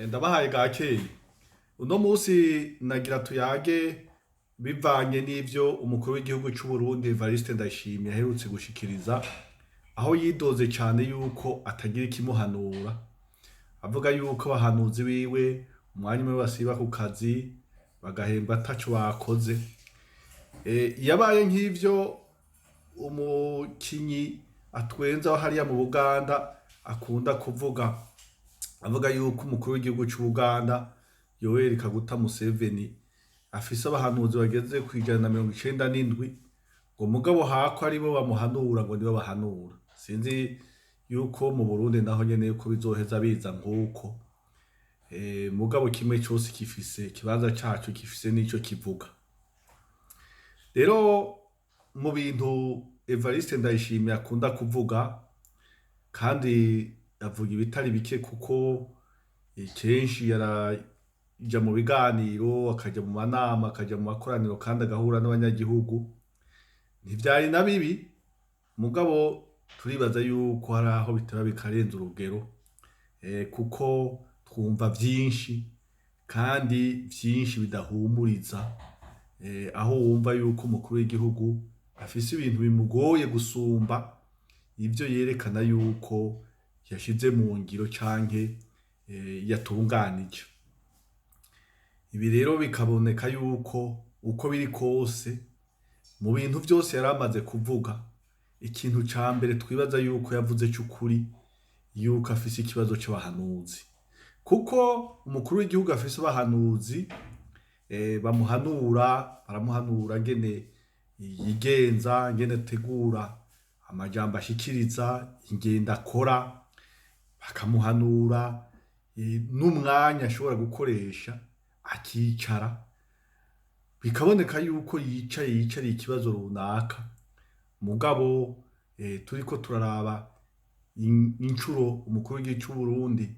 Ndabahaye gakeye. Uno musi nagira tuyage bivanye n'ivyo umukuru w'igihugu c'u Burundi Evariste Ndayishimiye aherutse gushikiriza, aho yidoze cane yuko atagira ikimuhanura, avuga yuko abahanuzi biwe umwanya umwe basiba ku kazi bagahembwa ataco bakoze. Yabaye nk'ivyo umukinyi atwenza hariya mu Buganda akunda kuvuga, avuga yuko umukuru w'igihugu c'u Buganda Yoweri Kaguta Museveni afise abahanuzi bageze ku 197 ngo mugabo hako aribo bamuhanura ngo nibo bahanura. Sinzi yuko mu Burundi naho nyene yuko bizoheza biza nk'uko. Mugabo kimwe cose kifise ikibanza caco, gifise n'ico kivuga. Rero mu bintu Evariste Ndayishimiye akunda kuvuga, kandi avuga ibitari bike kuko kenshi yaraja mu biganiro, akaja mu manama, akaja mu makoraniro kandi agahura n'abanyagihugu, ntivyari na bibi, mugabo turibaza yuko hari aho bitaba bikarenza urugero, kuko twumva vyinshi kandi vyinshi bidahumuriza, aho wumva yuko umukuru w'igihugu afise ibintu bimugoye gusumba ivyo yerekana yuko yashize mu ngiro canke yatunganije. Ibi rero bikaboneka yuko uko biri kose mu bintu vyose yaramaze kuvuga, ikintu ca mbere twibaza yuko yavuze c'ukuri yuko afise ikibazo c'abahanuzi, kuko umukuru w'igihugu afise abahanuzi baramuhanura ngene yigenza, ngene ategura amajambo ashikiriza, ingendo akora, bakamuhanura n'umwanya ashobora gukoresha akicara, bikaboneka yuko yicariye ikibazo runaka. Mugabo turiko turaraba incuro umukuru w'igihugu c'u Burundi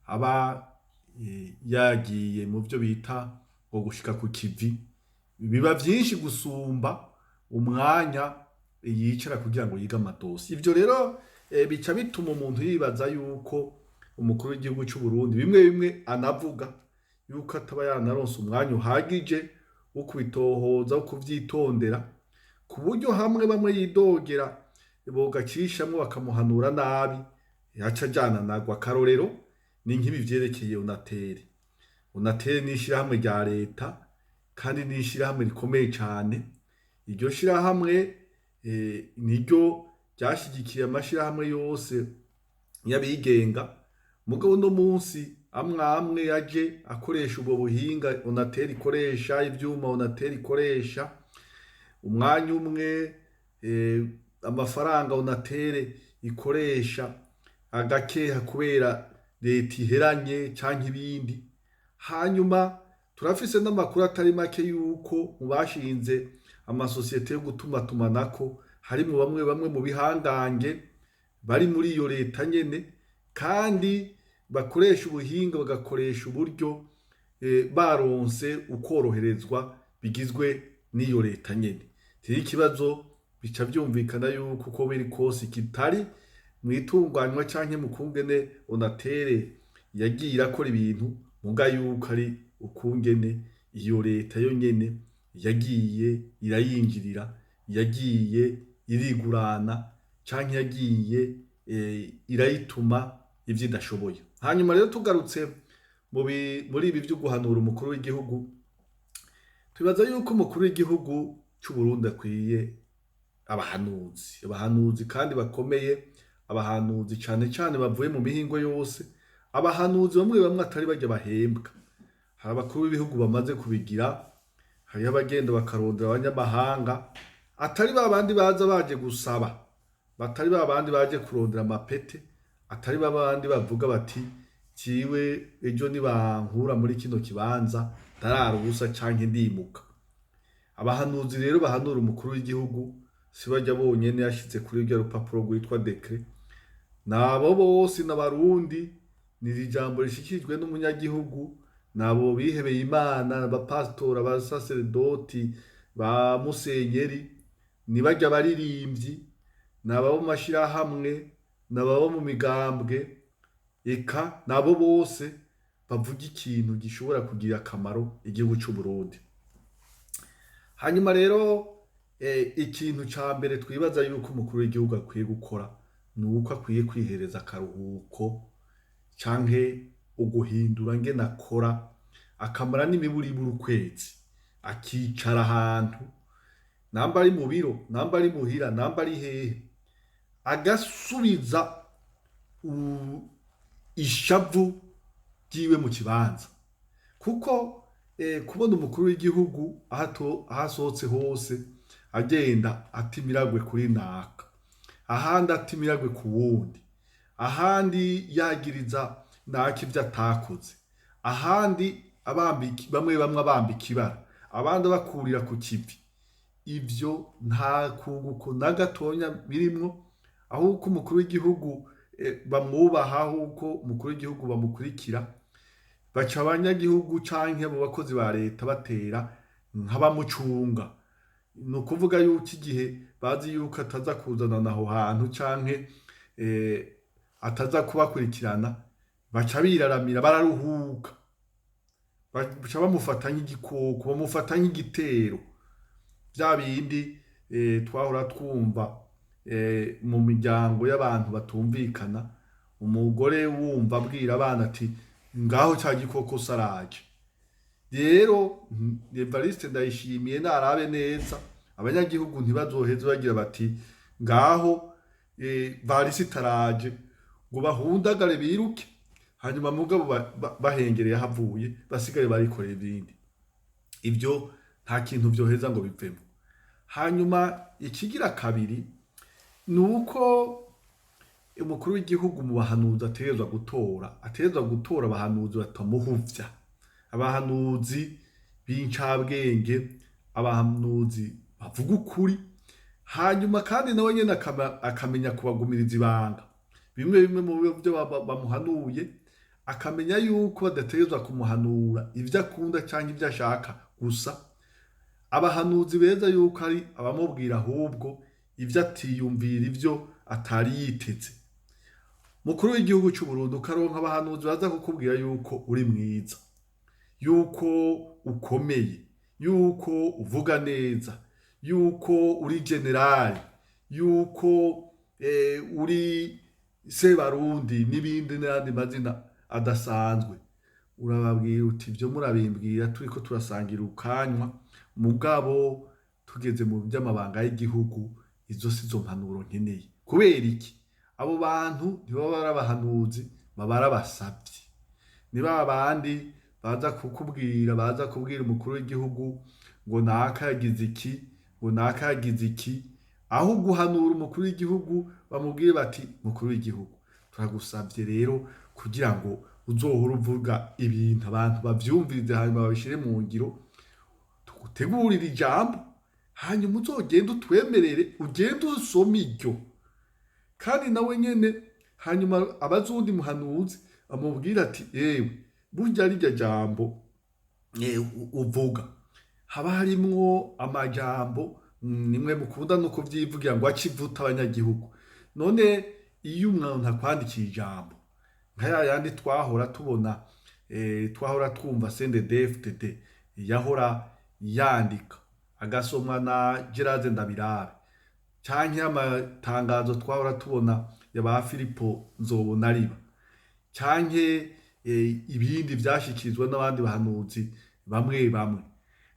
aba yagiye mu vyo bita ngo gushika ku kivi, biba vyinshi gusumba umwanya yicara kugira ngo yige amadosi. Ivyo rero bica bituma umuntu yibaza yuko umukuru w'igihugu c'u Burundi bimwe bimwe anavuga yuko ataba yanaronse umwanya uhagije wo kubitohoza, wo kuvyitondera, ku buryo hamwe bamwe yidogera bogacishamwo bakamuhanura nabi yaca ajana nagwa. Akarorero ni nk'ibi vyerekeye Onatere. Onatere ni ishirahamwe rya leta kandi ni ishirahamwe rikomeye cane. Iryo shirahamwe niryo ryashigikiye amashirahamwe yose y'abigenga, mugabo uno munsi amwe yaje akoresha ubwo buhinga Onatere ikoresha, ivyuma Onatere ikoresha, umwanya umwe amafaranga Onatere ikoresha agakeha kubera leta iheranye canke ibindi. Hanyuma turafise n'amakuru atari make yuko mu bashinze amasosiyete yo gutumatumanako harimwo bamwe mu bihangange bari muri iyo leta nyene, kandi bakoresha ubuhinga, bagakoresha uburyo baronse ukoroherezwa bigizwe n'iyo leta nyene. Rero ikibazo bica vyumvikana yuko uko biri kose kitari mwitunganywa canke mu kungene Onatere yagiye irakora ibintu, muga yuko ari ukungene iyo leta yo nyene yagiye irayinjirira, yagiye irigurana canke yagiye irayituma ivyo idashoboye. Hanyuma rero tugarutse muri ibi vyo guhanura umukuru w'igihugu, twibaza yuko umukuru w'igihugu c'u Burundi akwiye abahanuzi kandi bakomeye, abahanuzi cane cane bavuye mu mihingo yose, abahanuzi bamwe atari barya bahembwa. Hari abakuru b'ibihugu bamaze kubigira, hariho abagenda bakarondera abanyamahanga, atari babandi baza baje gusaba, batari babandi baje kurondera amapete, atari babandi bavuga bati ciwe ejo nibankura muri kino kibanza ndarara ubusa canke ndimuka. Abahanuzi rero bahanura umukuru w'igihugu si barya bonyene yashize kuri urya rupapuro rwitwa decret, nabo bose n'abarundi, ni ijambo rishikirijwe n'umunyagihugu, nabo bihebeye Imana, abapasitori, abasaserdoti, ba musenyeri, ni barya baririmvyi, nabo mu mashirahamwe, nabo mu migambwe, eka nabo bose bavuga ikintu gishobora kugira akamaro igihugu cy'u Burundi. Hanyuma rero ikintu ca mbere twibaza yuko umukuru w'igihugu akwiye gukora ni uko akwiye kwihereza akaruhuko canke uguhindura ngene akora, akamara n'imiburiburi ukwezi akicara ahantu, namba ari mu biro, namba ari muhira, namba ari hehe, agasubiza ishavu ryiwe mu kibanza. Kuko kubona umukuru w'igihugu aho asohotse hose agenda atimiragwe kuri naka, ahandi atimiragwe ku wundi, ahandi yagiriza naka ivyo atakoze, ahandi bamwe abambika ibara, abandi bakurira ku kivi. Ivyo nta kunguko na gatonya birimwo, ahubwo umukuru w'igihugu bamwubaha, ahubwo umukuru w'igihugu bamukurikira, baca abanyagihugu canke abo bakozi ba leta batera nk'abamucunga. Ni ukuvuga yuko igihe bazi yuko ataza kuzanana aho hantu canke ataza kubakurikirana, baca biraramira, bararuhuka, baca bamufata nk'igikoko, bamufata nk'igitero. Vya bindi twahora twumva mu miryango y'abantu batumvikana, umugore wumva abwira abana ati ngaho ca gikoko saraje. Rero Evariste Ndayishimiye narabe neza, abanyagihugu ntibazoheze bagira bati ngaho Varisi taraje, ngo bahundagare biruke, hanyuma mugabo bahengereye havuye basigare barikorera ibindi. Ivyo nta kintu vyoheza ngo bivemo. Hanyuma ikigira kabiri ni uko umukuru w'igihugu mu bahanuzi ategerezwa gutora abahanuzi batamuhuvya, abahanuzi b'incabwenge, abahanuzi bavuga ukuri. Hanyuma kandi nawe nyene akamenya kubagumiriza ibanga, bimwe mu byo bamuhanuye, akamenya yuko badategerezwa kumuhanura ivyo akunda canke ivyo ashaka gusa. Abahanuzi beza yuko ari abamubwira ahubwo ivyo atiyumvira, ivyo atari yiteze. Mukuru w'igihugu cy'u Burundi ukaronka abahanuzi baza kukubwira yuko uri mwiza, yuko ukomeye, yuko uvuga neza, yuko uri generali, yuko uri Sebarundi n'ibindi n'andi mazina adasanzwe. Urababwira uti ivyo murabimbwira turiko turasangira ukanywa, mugabo tugeze mu by'amabanga y'igihugu izo sizo mpanuro nkeneye. Kubera iki? Abo bantu ntibaba ari abahanuzi, baba ari abasavyi. Ni ba bandi baza kubwira umukuru w'igihugu ngo naka yagize iki, ngo naka yagize iki, aho guhanura umukuru w'igihugu bamubwire bati mukuru w'igihugu turagusavye rero kugira ngo uzohora uvuga ibintu abantu bavyumvirize, hanyuma babishire mu ngiro, tugutegurira ijambo, hanyuma uzogenda utwemerere ugende usome iryo. Kandi nawe nyene hanyuma abazundi muhanuzi amubwira ati ewe burya rirya jambo uvuga haba harimwo amajambo nimwe mukunda no kuvyivugira ngo acivuta abanyagihugu. None iyo umuntu akwandikiye ijambo nkaya yandi twahora tubona, twahora twumva CNDD-FDD yahora yandika agasomwa na Gerard Ndabirabe, canke amatangazo twahora tubona yaba Filipo Nzobonariba, canke ibindi vyashikirizwa n'abandi bahanuzi bamwe bamwe.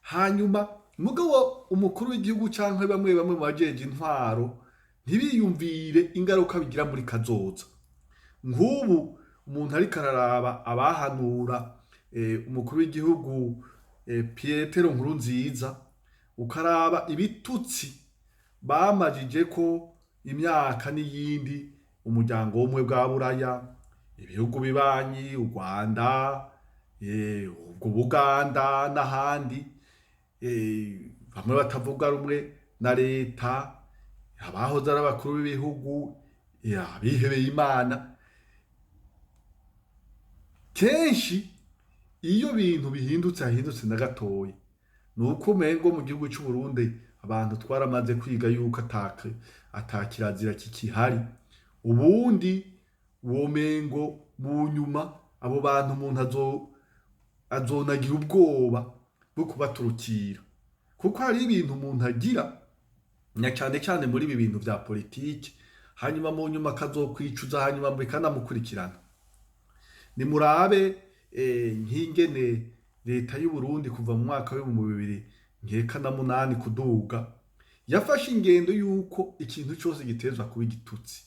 Hanyuma mugabo umukuru w'igihugu canke bamwe mu bajeje intwaro ntibiyumvire ingaruka bigira muri kazoza. Nk'ubu umuntu ariko araraba abahanura umukuru w'igihugu Petero Nkurunziza, ukaraba ibitutsi bamajije ko imyaka n'iyindi umuryango w'umwe bwa Buraya, ibihugu bibanyi, u Rwanda, ubwo Buganda n'ahandi, bamwe batavuga rumwe na leta, abahoze ari abakuru b'ibihugu, abihebeye Imana. Kenshi iyo bintu hahindutse na gatoya, nuko umengo mu gihugu cy'u Burundi abantu twaramaze kwiga yuko atakirazira kikihari. Ubundi womengo mu nyuma abo bantu umuntu azonagira ubwoba bwo kubaturukira, kuko hari ibintu umuntu agira na cyane cyane muri ibi bintu bya politiki, hanyuma mu nyuma akazokwicuza, hanyuma bikanamukurikirana. Nimurabe nk'ingene leta y'u Burundi kuva mu mwaka w'ibihumbi bibiri nkeka na munani kuduga yafashe ingendo y'uko ikintu cyose gitezwa kuba igitutsi,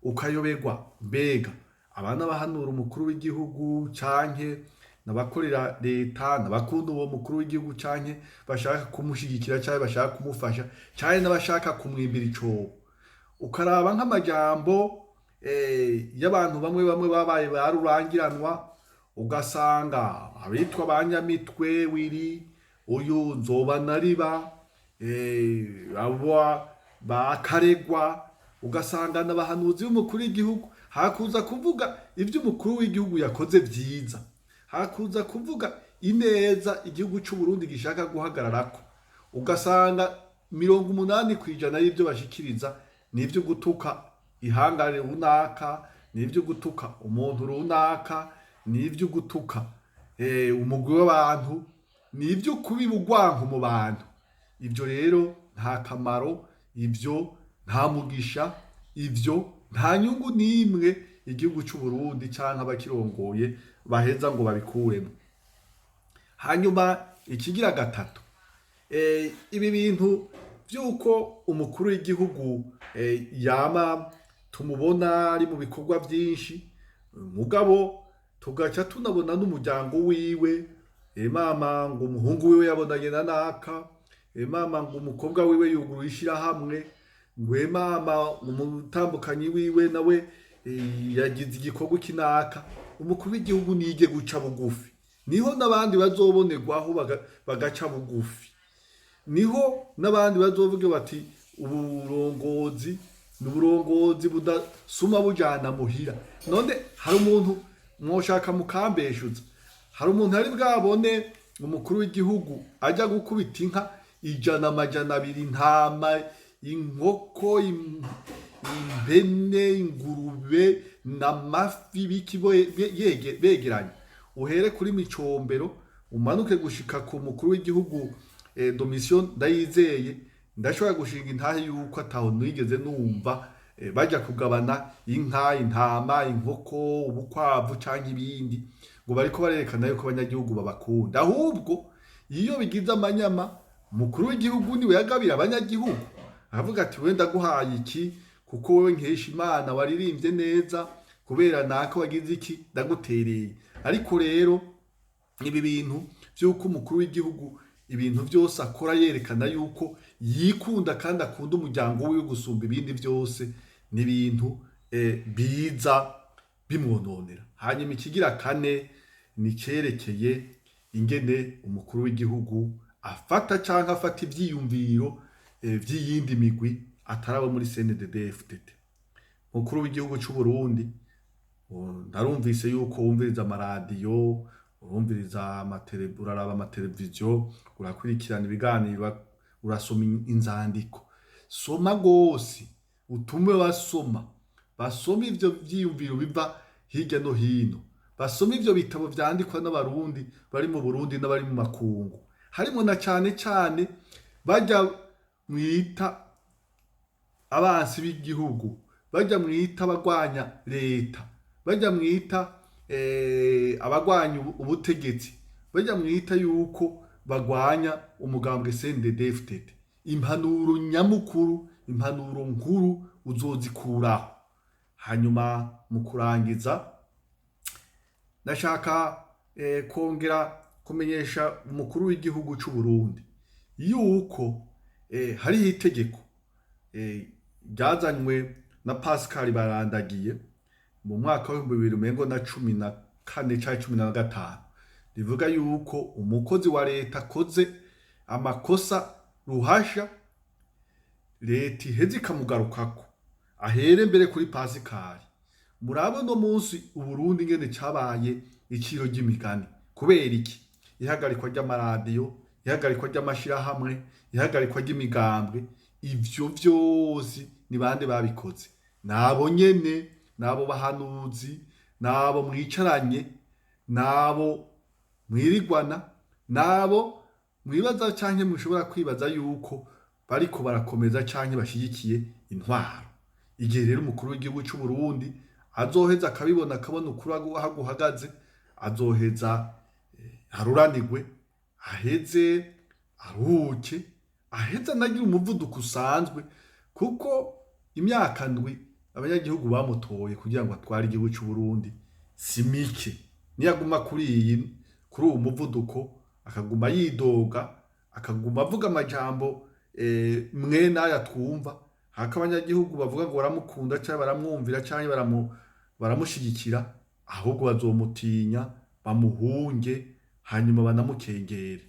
ukayoberwa mbega abana bahanura umukuru w'igihugu canke n'abakorera leta n'abakunda uwo mukuru w'igihugu canke bashaka kumushigikira canke bashaka kumufasha canke n'abashaka kumwimbira icobo, ukaraba nk'amajambo y'abantu bamwe bamwe babaye barurangiranwa, ugasanga abitwa banyamitwe wiri uyu Nzobanariba abo bakaregwa, ugasanga n'abahanuzi b'umukuru w'igihugu hakuza kuvuga ibyo umukuru w'igihugu yakoze byiza, hakuza kuvuga ineza igihugu cy'u Burundi gishaka guhagararako, ugasanga 80% y'ibyo bashikiriza n'ibyo gutuka ihangare runaka, n'ibyo gutuka umuntu runaka, n'ibyo gutuka umugwi w'abantu, n'ibyo kubiba urwanko mu bantu. Ibyo rero nta kamaro, ibyo nta mugisha, ibyo nta nyungu n'imwe igihugu cy'u Burundi canke abakirongoye baheza ngo babikuremo. Hanyuma ikigira gatatu, ibi bintu by'uko umukuru w'igihugu yama tumubona ari mu bikorwa byinshi, mugabo tugaca tunabona n'umuryango wiwe, mama ngo umuhungu wiwe yabonanye na naka, mama ngo umukobwa wiwe yuguruye ishirahamwe, ngwe mama umutambukanyi wiwe nawe yagize igikorwa kinaka. Umukuru w'igihugu nige guca bugufi, niho n'abandi bazobonerwaho bagaca bugufi, niho n'abandi bazovuga bati uburongozi n'uburongozi budasuma bujana muhira. None hari umuntu mwoshaka mukambeshuza, hari umuntu ari bwabone umukuru w'igihugu ajya gukubita inka 100, 200, intama, inkoko, impene, ingurube n'amafi begeranye, uhere kuri Micombero umanuke gushika ku mukuru w'igihugu Domitien Ndayizeye. Ndashobora gushinga intahe yuko ataho nigeze numva bajya kugabana inka, intama, inkoko, ubukwavu canke ibindi ngo bariko barerekana yuko abanyagihugu babakunda. Ahubwo iyo bigize amanyama, umukuru w'igihugu niwe yagabira abanyagihugu, aravuga ati wenda guhaye iki kuko wowe nkesha Imana waririmbye neza, kubera nako wagize iki ndagutereye. Ariko rero ibi bintu by'uko umukuru w'igihugu ibintu byose akora yerekana yuko yikunda kandi akunda umuryango wiwe gusumba ibindi byose, n'ibintu biza bimwononera. Hanyuma ikigira kane ni cerekeye ingene umukuru w'igihugu afata canke afata ivyiyumviro vy'iyindi migwi atarabo muri CNDD-FDD. Umukuru w'igihugu cy'u Burundi narumvise yuko wumviriza amaradiyo, urumviriza uraraba amateleviziyo, urakurikirana ibiganiro, urasoma inzandiko. Soma gose, utume basoma ivyo vyiyumviro biva hirya no hino, basoma ivyo bitabo vyandikwa n'abarundi bari mu Burundi n'abari mu makungu, harimo na cane cane bajya mwita abansi b'igihugu, bajya mwita abagwanya leta, bajya mwita abagwanya ubutegetsi, bajya mwita yuko bagwanya umugambwe CNDD-FDD. Impanuro nyamukuru, impanuro nkuru uzozikuraho. Hanyuma mu kurangiza ndashaka kongera kumenyesha umukuru w'igihugu cy'u Burundi yuko hariho itegeko ryazanywe na Pascal Barandagiye mu mwaka wa 2014 canke 2015, rivuga yuko umukozi wa leta akoze amakosa ruhasha, leta iheze ikamugarukako, ahere mbere kuri Pascal. Murabo no munsi Uburundi ngene cabaye iciro ry'imigani. Kubera iki? Ihagarikwa ry'amaradiyo, ihagarikwa ry'amashirahamwe, ihagarikwa ry'imigambwe, ivyo vyose ni bande babikoze? Nabo nyene, nabo bahanuzi, nabo mwicaranye nabo mwirigwana, nabo mwibaza canke mushobora kwibaza yuko bariko barakomeza canke bashigikiye intwaro. Igihe rero umukuru w'igihugu c'u Burundi azoheza akabibona, akabona ukuri aho guhagaze, azoheza aruranirwe, aheze aruhuke, aheze anagira umuvuduko usanzwe, kuko imyaka ndwi abanyagihugu bamutoye kugira ngo atware igihugu c'u Burundi si mike. Niyaguma kuri uwo muvuduko, akaguma yidoga, akaguma avuga amajambo mwene aya twumva, haka abanyagihugu bavuga ngo baramukunda canke baramwumvira canke baramushigikira, ahubwo bazomutinya, bamuhunge, hanyuma banamukengere.